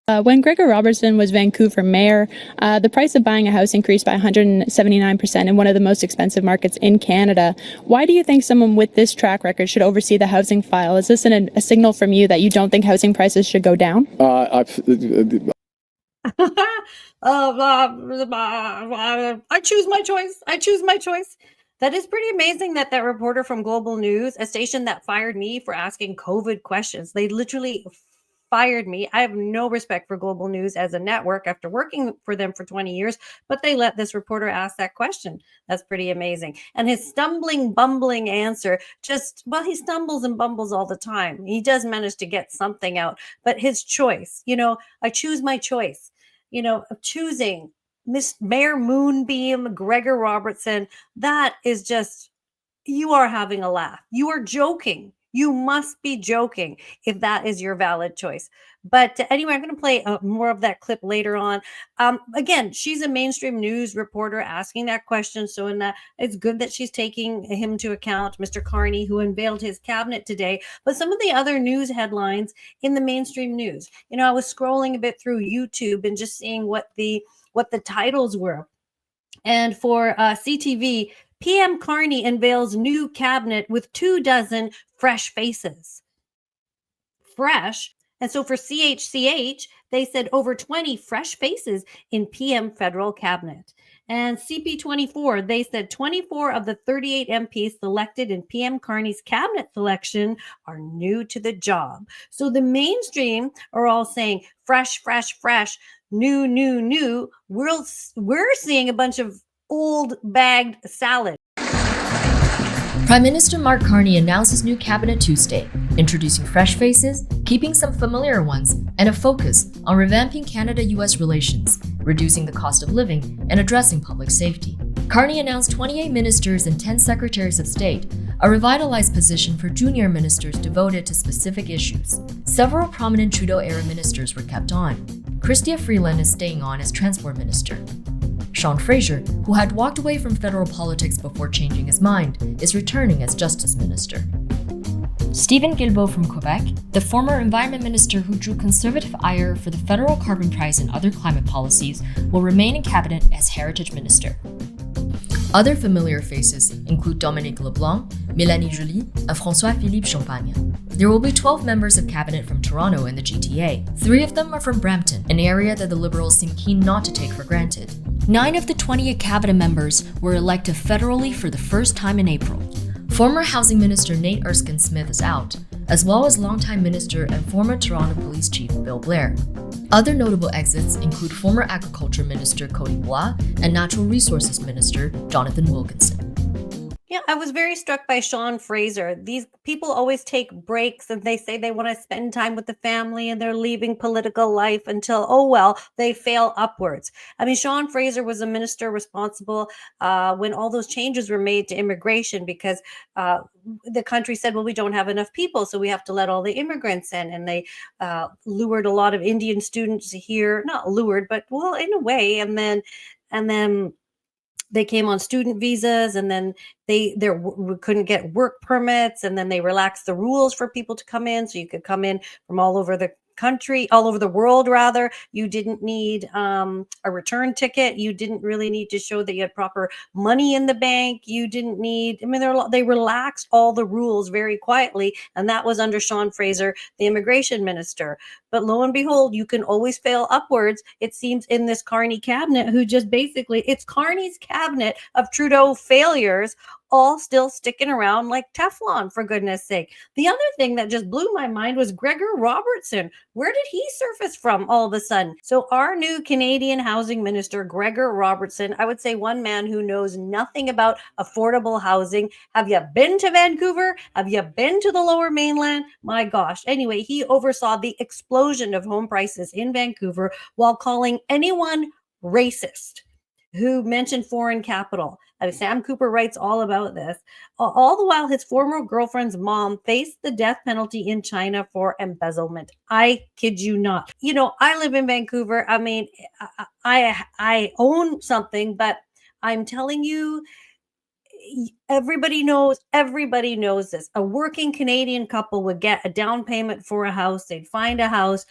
When Gregor Robertson was Vancouver mayor, the price of buying a house increased by 179% in one of the most expensive markets in Canada. Why do you think someone with this track record should oversee the housing file? Is this a signal from you that you don't think housing prices should go down? I choose my choice. I choose my choice. That is pretty amazing that that reporter from Global News, a station that fired me for asking COVID questions, they literally fired me. I have no respect for Global News as a network after working for them for 20 years, but they let this reporter ask that question. That's pretty amazing. And his stumbling, bumbling answer well, he stumbles and bumbles all the time. He does manage to get something out, but his choice, I choose my choice, of choosing Miss Mayor Moonbeam Gregor Robertson. That is just, you are having a laugh. You are joking. You must be joking if that is your valid choice. But anyway, I'm going to play more of that clip later on. Again, she's a mainstream news reporter asking that question. So it's good that she's taking him to account, Mr. Carney, who unveiled his cabinet today. But some of the other news headlines in the mainstream news, I was scrolling a bit through YouTube and just seeing what the titles were. And for CTV, PM Carney unveils new cabinet with 24 fresh faces. Fresh. And so for CHCH, they said over 20 fresh faces in PM federal cabinet. And CP24, they said 24 of the 38 MPs selected in PM Carney's cabinet selection are new to the job. So the mainstream are all saying fresh, fresh, fresh, new, new, new. We're seeing a bunch of old bagged salad. Prime Minister Mark Carney announced his new cabinet Tuesday, introducing fresh faces, keeping some familiar ones, and a focus on revamping Canada-US relations, reducing the cost of living, and addressing public safety. Carney announced 28 ministers and 10 secretaries of state, a revitalized position for junior ministers devoted to specific issues. Several prominent Trudeau-era ministers were kept on. Chrystia Freeland is staying on as transport minister. Sean Fraser, who had walked away from federal politics before changing his mind, is returning as Justice Minister. Stephen Guilbeault from Quebec, the former Environment Minister who drew conservative ire for the federal carbon price and other climate policies, will remain in cabinet as Heritage Minister. Other familiar faces include Dominique LeBlanc, Mélanie Joly, and François-Philippe Champagne. There will be 12 members of cabinet from Toronto and the GTA. 3 of them are from Brampton, an area that the Liberals seem keen not to take for granted. 9 of the 28 cabinet members were elected federally for the first time in April. Former Housing Minister Nate Erskine-Smith is out, as well as longtime minister and former Toronto Police Chief Bill Blair. Other notable exits include former Agriculture Minister Cody Bois and Natural Resources Minister Jonathan Wilkinson. Yeah, I was very struck by Sean Fraser. These people always take breaks and they say they want to spend time with the family and they're leaving political life until, oh, well, they fail upwards. I mean, Sean Fraser was a minister responsible when all those changes were made to immigration because the country said, well, we don't have enough people, so we have to let all the immigrants in. And they lured a lot of Indian students here, not lured, but well, in a way. And then they came on student visas, and then we couldn't get work permits, and then they relaxed the rules for people to come in, so you could come in from all over the country, all over the world rather. You didn't need a return ticket. You didn't really need to show that you had proper money in the bank. You didn't need, I mean, they relaxed all the rules very quietly, and that was under Sean Fraser, the immigration minister. But lo and behold, you can always fail upwards, it seems, in this Carney cabinet, who just basically, it's Carney's cabinet of Trudeau failures, all still sticking around like Teflon, for goodness sake. The other thing that just blew my mind was Gregor Robertson. Where did he surface from all of a sudden? So our new Canadian housing minister, Gregor Robertson, I would say one man who knows nothing about affordable housing. Have you been to Vancouver? Have you been to the Lower Mainland? My gosh. Anyway, he oversaw the explosion of home prices in Vancouver while calling anyone racist who mentioned foreign capital. Sam Cooper writes all about this. All the while, his former girlfriend's mom faced the death penalty in China for embezzlement. I kid you not. You know, I live in Vancouver. I mean, I own something, but I'm telling you, Everybody knows this. A working Canadian couple would get a down payment for a house. They'd find a house,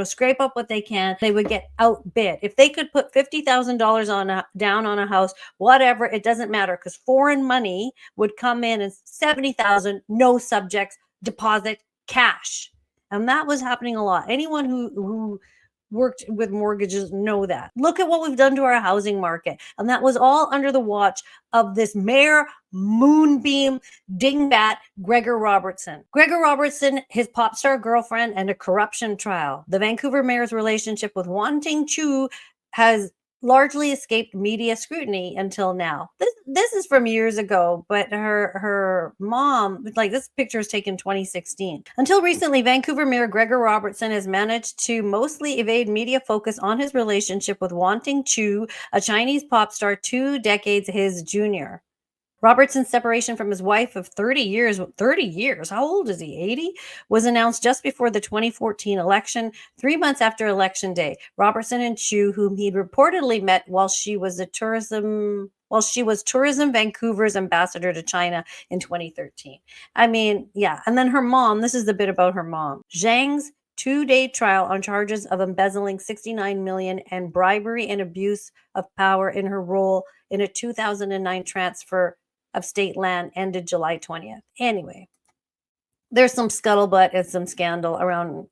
scrape up what they can. They would get outbid. If they could put $50,000 down on a house, whatever, it doesn't matter, because foreign money would come in and 70,000, no subjects, deposit, cash. And that was happening a lot. Anyone who worked with mortgages know that. Look at what we've done to our housing market. And that was all under the watch of this Mayor Moonbeam Dingbat Gregor Robertson. Gregor Robertson, his pop star girlfriend, and a corruption trial. The Vancouver mayor's relationship with Wan Ting-Chu has largely escaped media scrutiny until now. This is from years ago, but her mom, like, this picture is taken 2016. Until recently, Vancouver Mayor Gregor Robertson has managed to mostly evade media focus on his relationship with Wan Ting-Chu, a Chinese pop star 2 decades his junior. Robertson's separation from his wife of 30 years, how old is he, 80? Was announced just before the 2014 election, 3 months after Election Day. Robertson and Chu, whom he'd reportedly met while she was Tourism Vancouver's ambassador to China in 2013. I mean, yeah. And then her mom, this is the bit about her mom. Zhang's 2-day trial on charges of embezzling $69 million and bribery and abuse of power in her role in a 2009 transfer of state land ended July 20th. Anyway, there's some scuttlebutt and some scandal around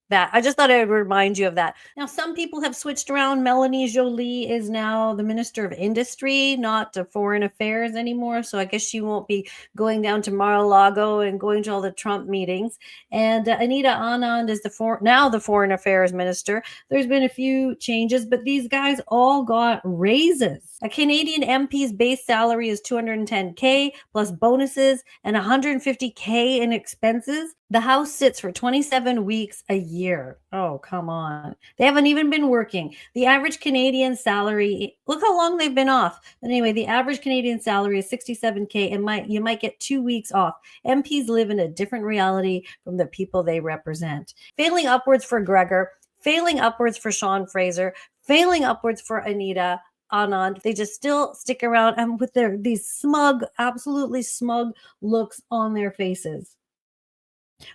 that. I just thought I would remind you of that. Now, some people have switched around. Melanie Joly is now the Minister of Industry, not to Foreign Affairs anymore. So I guess she won't be going down to Mar-a-Lago and going to all the Trump meetings. And Anita Anand is now the Foreign Affairs Minister. There's been a few changes, but these guys all got raises. A Canadian MP's base salary is $210K plus bonuses and $150K in expenses. The House sits for 27 weeks a year. Oh, come on. They haven't even been working. The average Canadian salary, look how long they've been off. But anyway, the average Canadian salary is $67K and you might get 2 weeks off. MPs live in a different reality from the people they represent. Failing upwards for Gregor, failing upwards for Sean Fraser, failing upwards for Anita Anand. They just still stick around and with these smug, absolutely smug looks on their faces.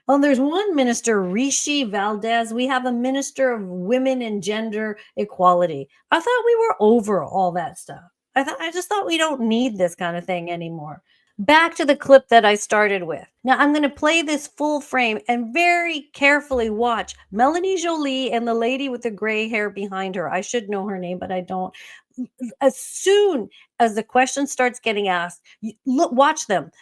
Well, there's one minister, Rishi Valdez. We have a minister of women and gender equality. I thought we were over all that stuff. I just thought we don't need this kind of thing anymore. Back to the clip that I started with. Now I'm going to play this full frame and very carefully watch Melanie Joly and the lady with the gray hair behind her. I should know her name, but I don't. As soon as the question starts getting asked, watch them.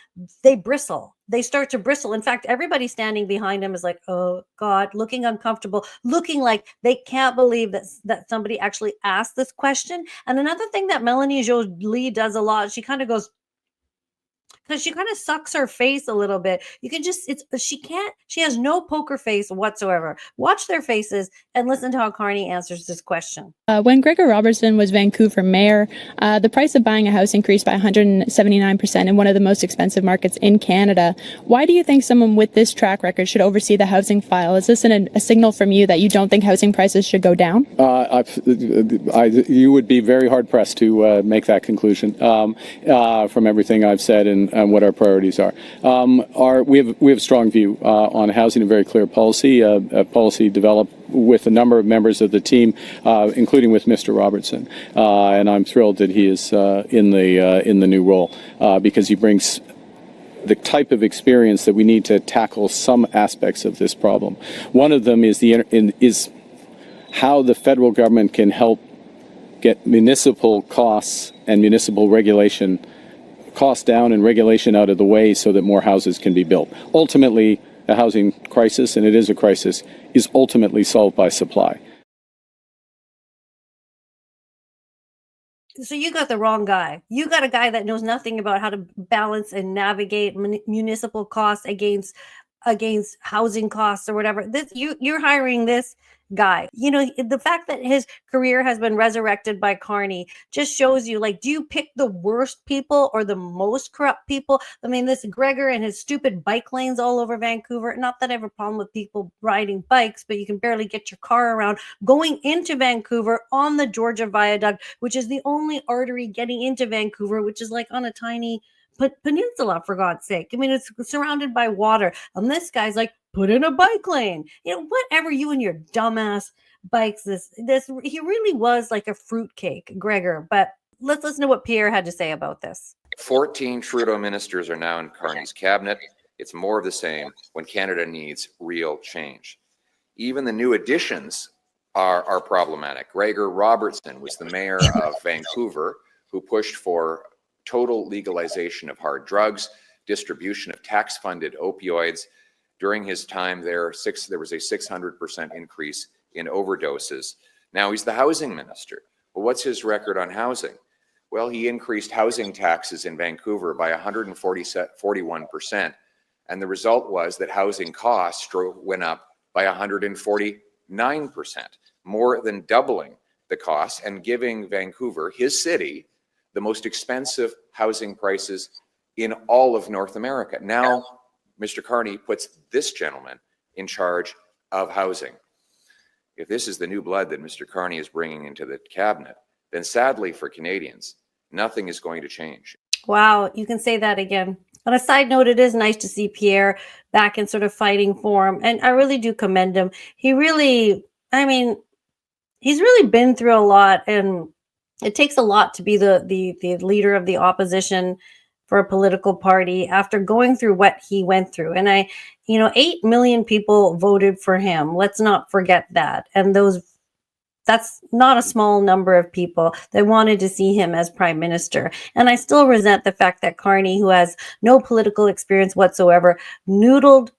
They bristle. They start to bristle. In fact, everybody standing behind him is like, oh God, looking uncomfortable, looking like they can't believe that somebody actually asked this question. And another thing that Melanie Joly does a lot, she kind of goes, because she kind of sucks her face a little bit. You can just, she has no poker face whatsoever. Watch their faces and listen to how Carney answers this question. When Gregor Robertson was Vancouver mayor, the price of buying a house increased by 179% in one of the most expensive markets in Canada. Why do you think someone with this track record should oversee the housing file? Is this a signal from you that you don't think housing prices should go down? You would be very hard pressed to make that conclusion from everything I've said and what our priorities are. We have a strong view on housing, a very clear policy, a policy developed with a number of members of the team, including with Mr. Robertson, and I'm thrilled that he is in the new role because he brings the type of experience that we need to tackle some aspects of this problem. One of them is is how the federal government can help get municipal costs and municipal regulation costs down and regulation out of the way so that more houses can be built. Ultimately, a housing crisis, and it is a crisis, is ultimately solved by supply. So you got the wrong guy. You got a guy that knows nothing about how to balance and navigate municipal costs against housing costs or whatever. You're hiring this guy. You know, the fact that his career has been resurrected by Carney just shows you, like, do you pick the worst people or the most corrupt people? I mean, this Gregor and his stupid bike lanes all over Vancouver. Not that I have a problem with people riding bikes, but you can barely get your car around going into Vancouver on the Georgia Viaduct, which is the only artery getting into Vancouver, which is like on a tiny peninsula, for God's sake. I mean, it's surrounded by water. And this guy's like, put in a bike lane. You know, whatever, you and your dumbass bikes. This he really was like a fruitcake, Gregor. But let's listen to what Pierre had to say about this. 14 Trudeau ministers are now in Carney's cabinet. It's more of the same when Canada needs real change. Even the new additions are problematic. Gregor Robertson was the mayor of Vancouver, who pushed for total legalization of hard drugs, distribution of tax-funded opioids. During his time there, there was a 600% increase in overdoses. Now he's the housing minister. Well, what's his record on housing? Well, he increased housing taxes in Vancouver by 141%. And the result was that housing costs went up by 149%, more than doubling the costs and giving Vancouver, his city, the most expensive housing prices in all of North America. Now, Mr. Carney puts this gentleman in charge of housing. If this is the new blood that Mr. Carney is bringing into the cabinet, then sadly for Canadians, nothing is going to change. Wow, you can say that again. On a side note, it is nice to see Pierre back in sort of fighting form, and I really do commend him. He really, I mean, he's really been through a lot, and it takes a lot to be the leader of the opposition for a political party after going through what he went through. And 8 million people voted for him. Let's not forget that. And that's not a small number of people that wanted to see him as prime minister. And I still resent the fact that Carney, who has no political experience whatsoever, noodled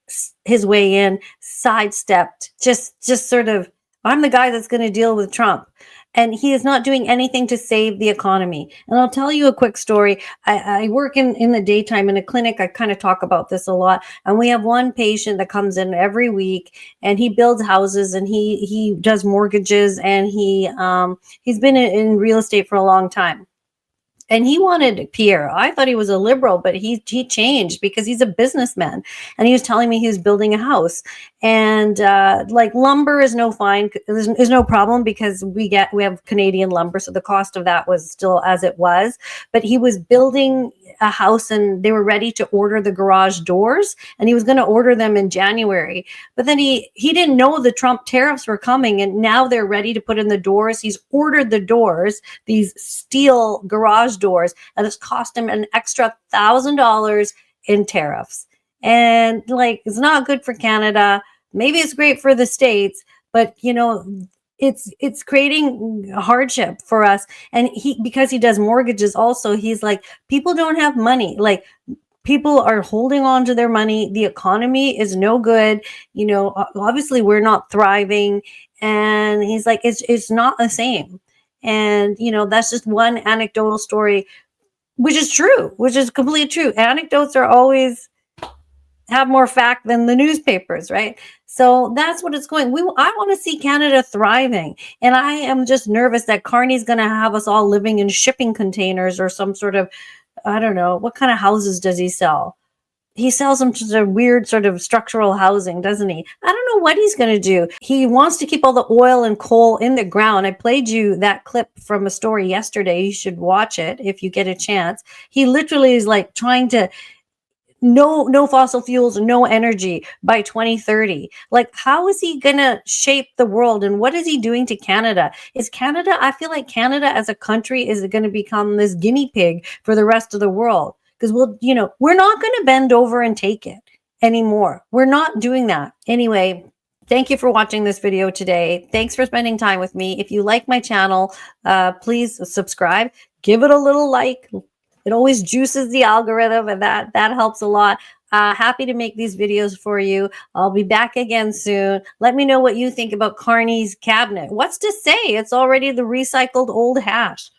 his way in, sidestepped, just sort of, I'm the guy that's going to deal with Trump. And he is not doing anything to save the economy. And I'll tell you a quick story. I work in the daytime in a clinic. I kind of talk about this a lot. And we have one patient that comes in every week, and he builds houses, and he does mortgages, and he's been in real estate for a long time. And he wanted Pierre. I thought he was a liberal, but he changed because he's a businessman. And he was telling me he was building a house. And like lumber is no problem because we have Canadian lumber, so the cost of that was still as it was. But he was building a house, and they were ready to order the garage doors, and he was going to order them in January. But then he didn't know the Trump tariffs were coming, and now they're ready to put in the doors. He's ordered the doors, these steel garage doors, and it's cost him an extra $1,000 in tariffs. And like, it's not good for Canada. Maybe it's great for the States, but it's creating hardship for us. And because he does mortgages also, he's like, people don't have money. Like, people are holding on to their money. The economy is no good. Obviously we're not thriving. And he's like, it's not the same. And, that's just one anecdotal story, which is true, which is completely true. Anecdotes are always have more fact than the newspapers, right? So that's what it's going. I want to see Canada thriving. And I am just nervous that Carney's going to have us all living in shipping containers or some sort of, I don't know, what kind of houses does he sell? He sells some sort of weird sort of structural housing, doesn't he? I don't know what he's going to do. He wants to keep all the oil and coal in the ground. I played you that clip from a story yesterday. You should watch it if you get a chance. He literally is like trying to no fossil fuels, no energy by 2030. Like, how is he going to shape the world, and what is he doing to Canada? I feel like Canada as a country is going to become this guinea pig for the rest of the world, because we're not going to bend over and take it anymore. We're not doing that. Anyway, thank you for watching this video today. Thanks for spending time with me. If you like my channel, please subscribe, give it a little like. It always juices the algorithm, and that helps a lot. Happy to make these videos for you. I'll be back again soon. Let me know what you think about Carney's cabinet. What's to say? It's already the recycled old hash.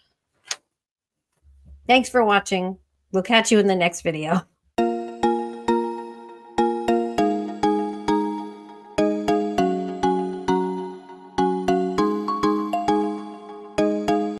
Thanks for watching. We'll catch you in the next video.